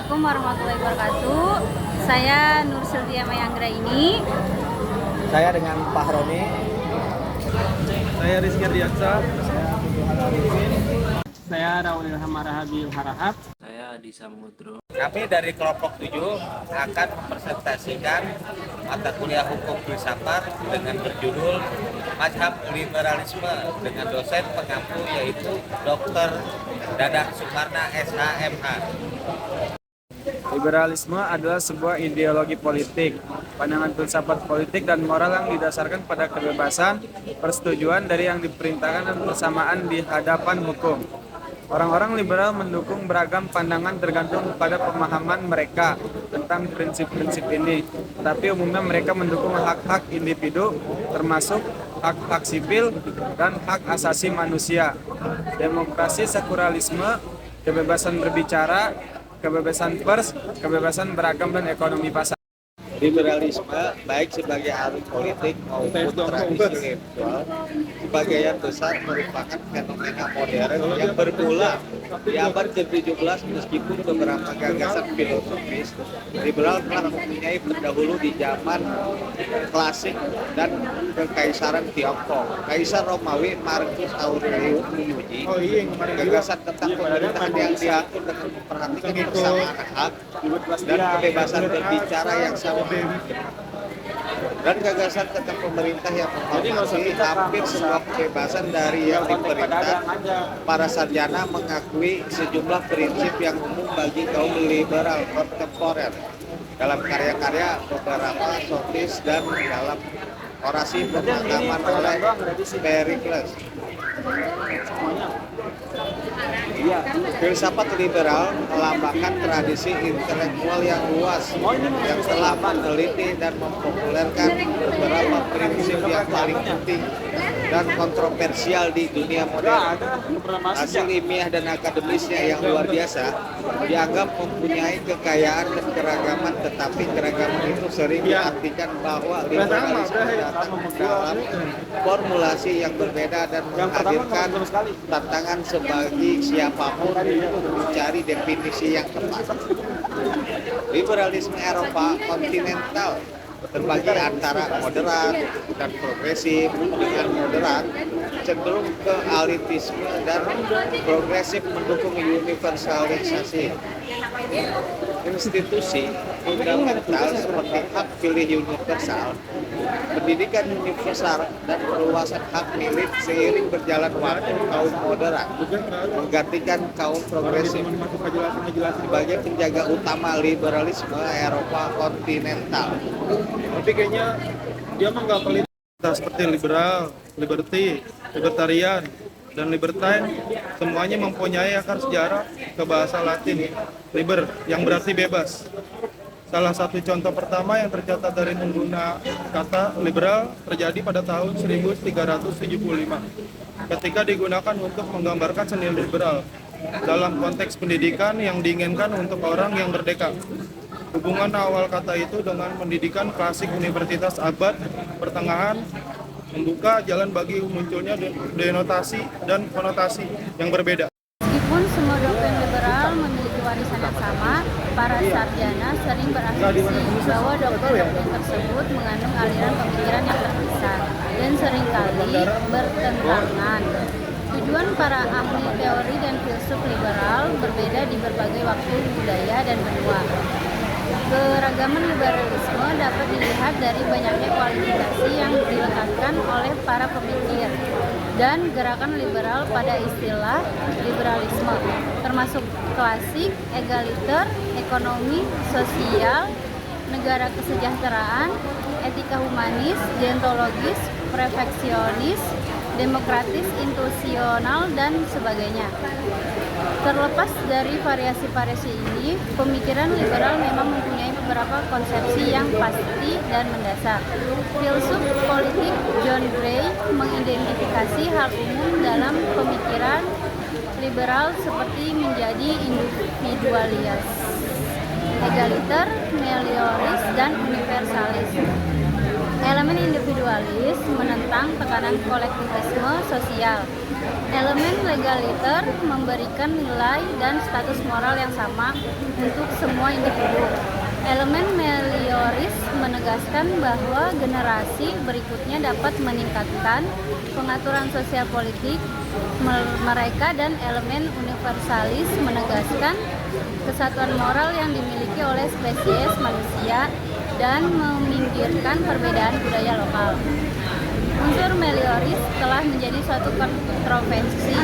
Assalamualaikum warahmatullahi wabarakatuh. Saya Nur Sylvia Mayanggra ini. Saya dengan Pak Roni. Saya Rizky Ardiansa. Saya Raul Ilham Arahabi Harahap. Saya Adi Samudro. Kami dari kelompok 7 akan mempresentasikan mata kuliah hukum filsafat dengan berjudul Mazhab Liberalisme dengan dosen pengampu yaitu Dr. Dadak Sukarna SHMH. Liberalisme adalah sebuah ideologi politik, pandangan filsafat politik dan moral yang didasarkan pada kebebasan, persetujuan dari yang diperintahkan dan persamaan di hadapan hukum. Orang-orang liberal mendukung beragam pandangan tergantung pada pemahaman mereka tentang prinsip-prinsip ini. Tapi umumnya mereka mendukung hak-hak individu, termasuk hak-hak sipil dan hak asasi manusia. Demokrasi, sekularisme, kebebasan berbicara, kebebasan pers, kebebasan beragam dan ekonomi pasar. Liberalisme baik sebagai arus politik maupun tradisi intelektual sebagian besar merupakan fenomena modern yang bermula di abad ke-17 meskipun beberapa gagasan filosofis liberal telah mempunyai pendahulu di zaman klasik dan kekaisaran Tiongkok. Kaisar Romawi Marcus Aurelius memuji gagasan tentang pemerintahan yang diatur dengan memperhatikan persamaan hak dan kebebasan berbicara yang sama. Dan gagasan tentang pemerintah yang menghormati hampir semua kebebasan dari yang diperintah. Para sarjana mengakui sejumlah prinsip yang umum bagi kaum liberal kontemporer dalam karya-karya beberapa sofis dan dalam orasi pemakaman oleh Pericles. Filsafat liberal melambangkan tradisi intelektual yang luas yang telah meneliti dan mempopulerkan beberapa prinsip yang paling penting dan kontroversial di dunia modern. Hasil ilmiah dan akademisnya yang luar biasa dianggap mempunyai kekayaan dan keragaman, tetapi keragaman itu sering diartikan bahwa liberalisme datang dalam formulasi yang berbeda dan menghadirkan tantangan sebagai siapapun untuk mencari definisi yang tepat. Liberalisme Eropa kontinental terbagi antara moderat dan progresif. Dengan moderat cenderung ke elitisme dan progresif mendukung universalisasi institusi fundamental seperti hak pilih universal, pendidikan universal, dan perluasan hak milik. Seiring berjalan waktu, kaum moderat menggantikan kaum progresif sebagai penjaga utama liberalisme Eropa kontinental. Tapi kayaknya dia mah nggak pelit. Seperti liberal, liberty, libertarian, dan libertine semuanya mempunyai akar sejarah ke bahasa Latin liber yang berarti bebas. Salah satu contoh pertama yang tercatat dari pengguna kata liberal terjadi pada tahun 1375 ketika digunakan untuk menggambarkan seni liberal dalam konteks pendidikan yang diinginkan untuk orang yang merdeka. Hubungan awal kata itu dengan pendidikan klasik universitas abad pertengahan membuka jalan bagi munculnya denotasi dan konotasi yang berbeda. Meskipun semua doktrin liberal memiliki warisan yang sama, para sarjana sering berasumsi bahwa doktrin-doktrin tersebut mengandung aliran pemikiran yang terpisah dan seringkali bertentangan. Tujuan para ahli teori dan filsuf liberal berbeda di berbagai waktu, budaya, dan benua. Keragaman liberalisme dapat dilihat dari banyaknya kualifikasi yang diletakkan oleh para pemikir dan gerakan liberal pada istilah liberalisme, termasuk klasik, egaliter, ekonomi, sosial, negara kesejahteraan, etika humanis, deontologis, perfeksionis, demokratis, institusional, dan sebagainya. Terlepas dari variasi-variasi ini, pemikiran liberal memang mempunyai beberapa konsepsi yang pasti dan mendasar. Filsuf politik John Gray mengidentifikasi hal umum dalam pemikiran liberal seperti menjadi individualis, egaliter, melioris, dan universalis. Elemen individualis menentang tekanan kolektivisme sosial. Elemen legaliter memberikan nilai dan status moral yang sama untuk semua individu. Elemen melioris menegaskan bahwa generasi berikutnya dapat meningkatkan pengaturan sosial politik mereka, dan elemen universalis menegaskan kesatuan moral yang dimiliki oleh spesies manusia dan meminggirkan perbedaan budaya lokal. Unsur melioris telah menjadi suatu kontroversi,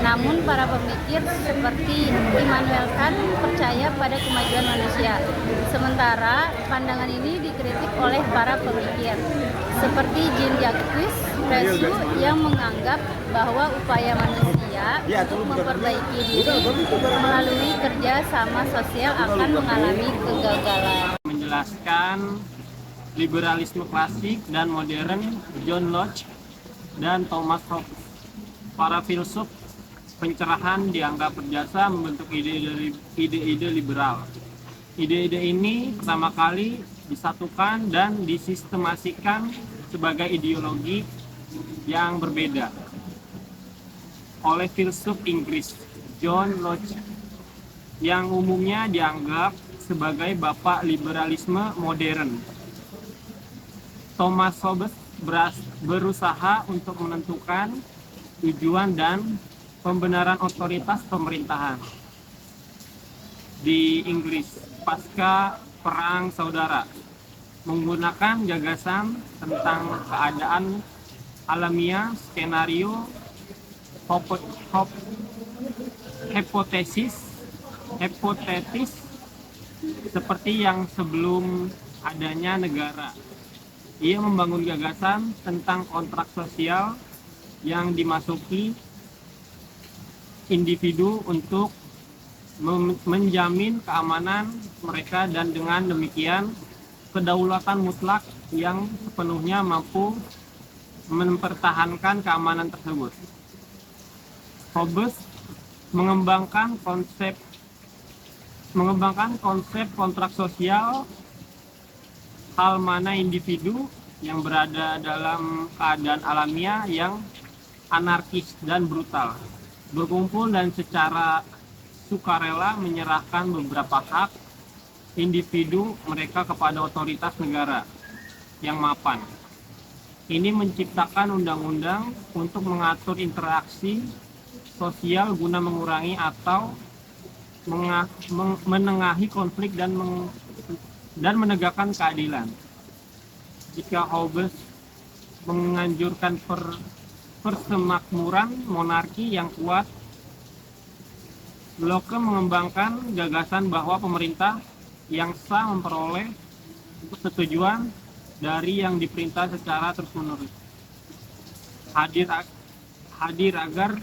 namun para pemikir seperti Immanuel Kant percaya pada kemajuan manusia. Sementara pandangan ini dikritik oleh para pemikir seperti Jean-Jacques Rousseau yang menganggap bahwa upaya manusia untuk memperbaiki diri melalui kerja sama sosial akan mengalami kegagalan. Menjelaskan liberalisme klasik dan modern John Locke dan Thomas Hobbes. Para filsuf pencerahan dianggap berjasa membentuk ide-ide liberal. Ide-ide ini pertama kali disatukan dan disistemasikan sebagai ideologi yang berbeda oleh filsuf Inggris John Locke, yang umumnya dianggap sebagai bapak liberalisme modern. Thomas Hobbes berusaha untuk menentukan tujuan dan pembenaran otoritas pemerintahan di Inggris pasca Perang Saudara, menggunakan gagasan tentang keadaan alamiah, skenario, hipotetis seperti yang sebelum adanya negara. Ia membangun gagasan tentang kontrak sosial yang dimasuki individu untuk menjamin keamanan mereka, dan dengan demikian kedaulatan mutlak yang sepenuhnya mampu mempertahankan keamanan tersebut. Hobbes mengembangkan konsep kontrak sosial, hal mana individu yang berada dalam keadaan alamiah yang anarkis dan brutal berkumpul dan secara sukarela menyerahkan beberapa hak individu mereka kepada otoritas negara yang mapan. Ini menciptakan undang-undang untuk mengatur interaksi sosial guna mengurangi atau menengahi konflik dan menegakkan keadilan. Jika Hobbes menganjurkan persemakmuran monarki yang kuat, Locke mengembangkan gagasan bahwa pemerintah yang sah memperoleh persetujuan dari yang diperintah secara terus-menerus. Hadir agar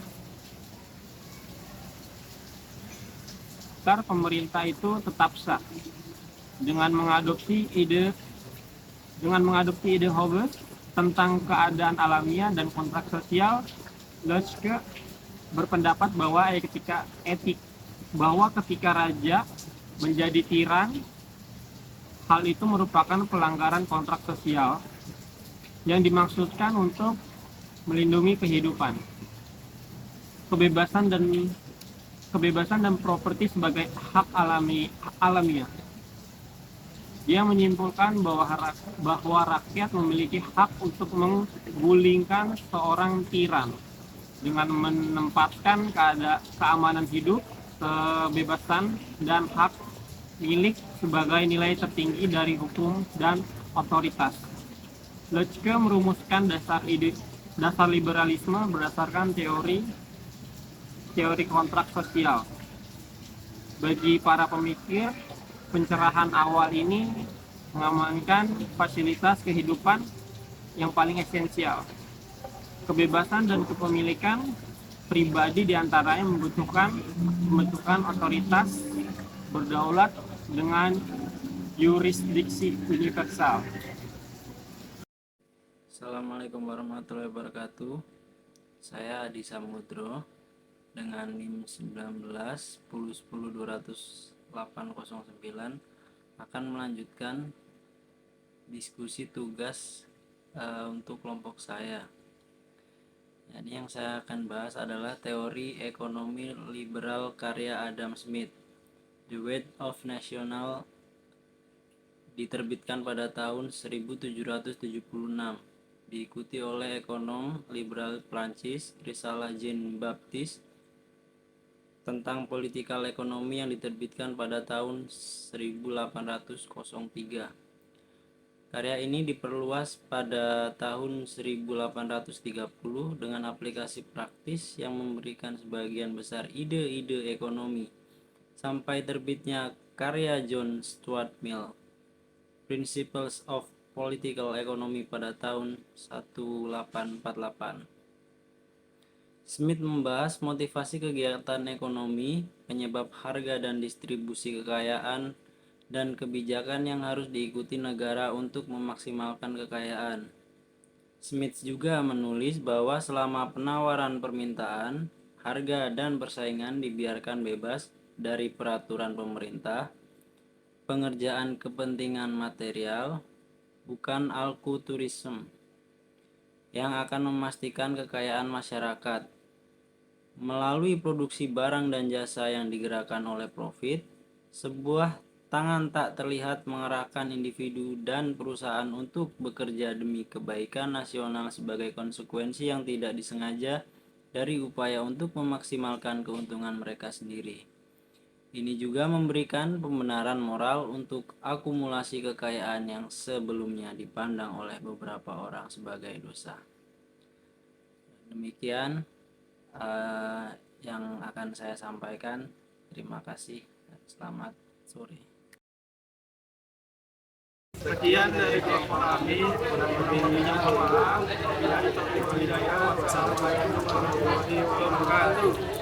pemerintah itu tetap sah. Dengan mengadopsi ide Hobbes tentang keadaan alamiah dan kontrak sosial, Locke berpendapat bahwa ketika raja menjadi tiran, hal itu merupakan pelanggaran kontrak sosial yang dimaksudkan untuk melindungi kehidupan, kebebasan dan properti sebagai hak alamiah. Dia menyimpulkan bahwa rakyat memiliki hak untuk menggulingkan seorang tiran dengan menempatkan keamanan hidup, kebebasan, dan hak milik sebagai nilai tertinggi dari hukum dan otoritas. Locke merumuskan dasar liberalisme berdasarkan teori kontrak sosial. Bagi para pemikir, pencerahan awal ini mengamankan fasilitas kehidupan yang paling esensial. Kebebasan dan kepemilikan pribadi diantaranya membutuhkan pembentukan otoritas berdaulat dengan yurisdiksi universal. Assalamualaikum warahmatullahi wabarakatuh. Saya Adi Samudro dengan NIM 19 10 10 20809 akan melanjutkan diskusi tugas untuk kelompok saya. Jadi yang saya akan bahas adalah teori ekonomi liberal karya Adam Smith, The Weight of National, diterbitkan pada tahun 1776, diikuti oleh ekonom liberal Prancis Risalah Jean-Baptiste tentang politikal ekonomi yang diterbitkan pada tahun 1803. Karya ini diperluas pada tahun 1830 dengan aplikasi praktis yang memberikan sebagian besar ide-ide ekonomi, sampai terbitnya karya John Stuart Mill, Principles of Political Economy pada tahun 1848. Smith membahas motivasi kegiatan ekonomi, penyebab harga dan distribusi kekayaan, dan kebijakan yang harus diikuti negara untuk memaksimalkan kekayaan. Smith juga menulis bahwa selama penawaran permintaan, harga dan persaingan dibiarkan bebas dari peraturan pemerintah, pengerjaan kepentingan material, bukan alkulturisme, yang akan memastikan kekayaan masyarakat. Melalui produksi barang dan jasa yang digerakkan oleh profit, sebuah tangan tak terlihat mengerahkan individu dan perusahaan untuk bekerja demi kebaikan nasional sebagai konsekuensi yang tidak disengaja dari upaya untuk memaksimalkan keuntungan mereka sendiri. Ini juga memberikan pembenaran moral untuk akumulasi kekayaan yang sebelumnya dipandang oleh beberapa orang sebagai dosa. Demikian yang akan saya sampaikan. Terima kasih. Selamat sore. Sekian dari kelompok kami, minyak maaf. Wassalamualaikum warahmatullahi wabarakatuh.